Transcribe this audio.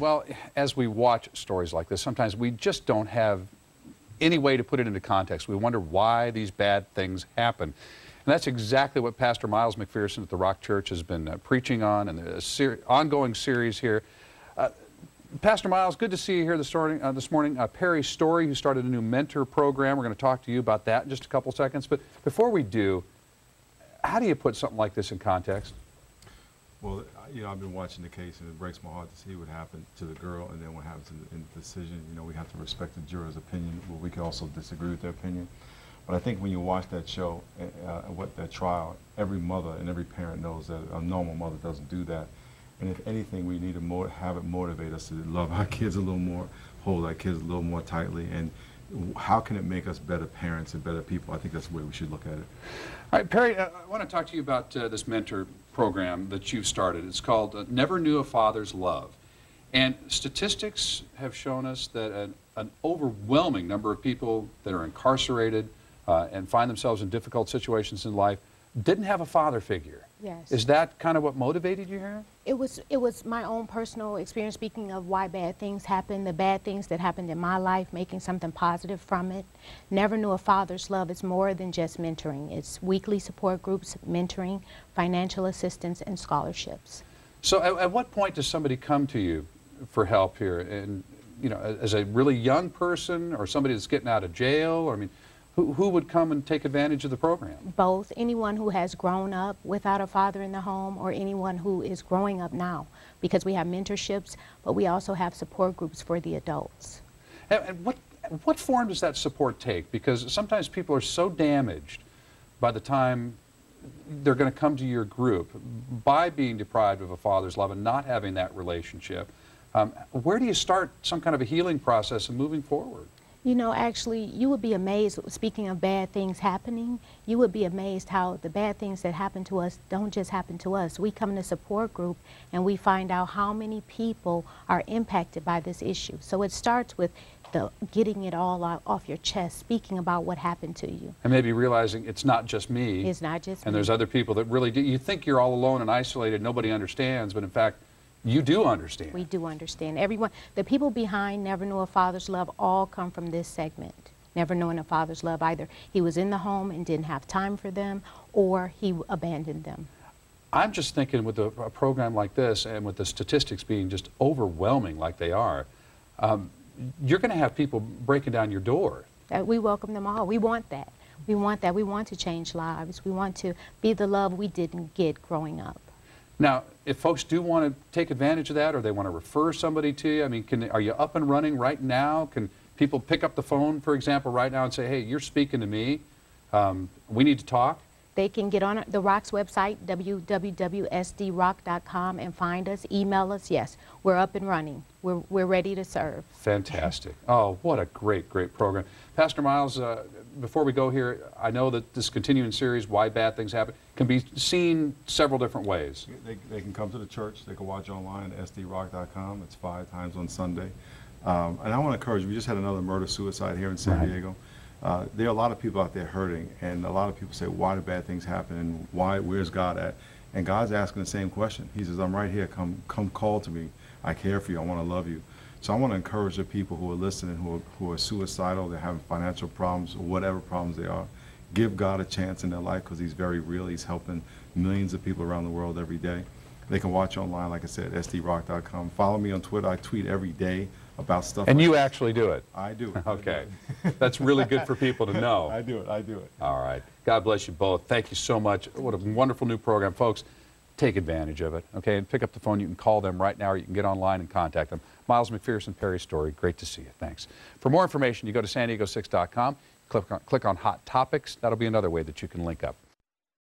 Well, as we watch stories like this, sometimes we just don't have any way to put it into context. We wonder why these bad things happen. And that's exactly what Pastor Miles McPherson at the Rock Church has been preaching on in the ongoing series here. Pastor Miles, good to see you here this morning. Perry Story, who started a new mentor program. We're going to talk to you about that in just a couple seconds. But before we do, how do you put something like this in context? Well, you know, I've been watching the case, and it breaks my heart to see what happened to the girl and then what happens in the decision. You know, we have to respect the juror's opinion, but we can also disagree with their opinion. But I think when you watch that show, what that trial, every mother and every parent knows that a normal mother doesn't do that. And if anything, we need to have it motivate us to love our kids a little more, hold our kids a little more tightly, and how can it make us better parents and better people? I think that's the way we should look at it. All right, Perry, I want to talk to you about this mentor program that you've started. It's called Never Knew a Father's Love. And statistics have shown us that an overwhelming number of people that are incarcerated and find themselves in difficult situations in life didn't have a father figure. Yes. Is that kind of what motivated you here? It was my own personal experience, speaking of why bad things happen, the bad things that happened in my life, making something positive from it. Never Knew a Father's Love is more than just mentoring. It's weekly support groups, mentoring, financial assistance, and scholarships. So at what point does somebody come to you for help here? And, you know, as a really young person or somebody that's getting out of jail? Or, I mean, who would come and take advantage of the program? Both. Anyone who has grown up without a father in the home or anyone who is growing up now, because we have mentorships, but we also have support groups for the adults. And what form does that support take? Because sometimes people are so damaged by the time they're going to come to your group by being deprived of a father's love and not having that relationship. Where do you start some kind of a healing process and moving forward? You know, actually, you would be amazed, speaking of bad things happening, you would be amazed how the bad things that happen to us don't just happen to us. We come in a support group and we find out how many people are impacted by this issue. So it starts with getting it all off your chest, speaking about what happened to you. And maybe realizing it's not just me. It's not just me. And there's other people that really do. You think you're all alone and isolated, nobody understands, but in fact, you do understand. We do understand. Everyone, the people behind Never Knew a Father's Love all come from this segment. Never knowing a father's love. Either he was in the home and didn't have time for them, or he abandoned them. I'm just thinking with a program like this and with the statistics being just overwhelming like they are, you're going to have people breaking down your door. We welcome them all. We want that. We want that. We want to change lives. We want to be the love we didn't get growing up. Now, if folks do want to take advantage of that or they want to refer somebody to you, I mean, are you up and running right now? Can people pick up the phone, for example, right now and say, hey, you're speaking to me, we need to talk? They can get on the Rock's website, www.sdrock.com, and find us, email us. Yes, we're up and running. We're ready to serve. Fantastic. Oh, what a great, great program. Pastor Miles, before we go here, I know that this continuing series, Why Bad Things Happen, can be seen several different ways. They can come to the church. They can watch online at sdrock.com. It's 5 times on Sunday. And I want to encourage you, we just had another murder-suicide here in San Diego. There are a lot of people out there hurting, and a lot of people say, why do bad things happen, and where's God at? And God's asking the same question. He says, I'm right here, come call to me. I care for you, I want to love you. So I want to encourage the people who are listening, who are suicidal, they're having financial problems, or whatever problems they are. Give God a chance in their life, because He's very real. He's helping millions of people around the world every day. They can watch online, like I said, sdrock.com. Follow me on Twitter. I tweet every day about stuff. And you actually do it? I do it. Okay. That's really good for people to know. I do it. All right. God bless you both. Thank you so much. What a wonderful new program. Folks, take advantage of it, okay? And pick up the phone. You can call them right now, or you can get online and contact them. Miles McPherson, Perry Story, great to see you. Thanks. For more information, you go to San Diego6.com, click on Hot Topics. That'll be another way that you can link up.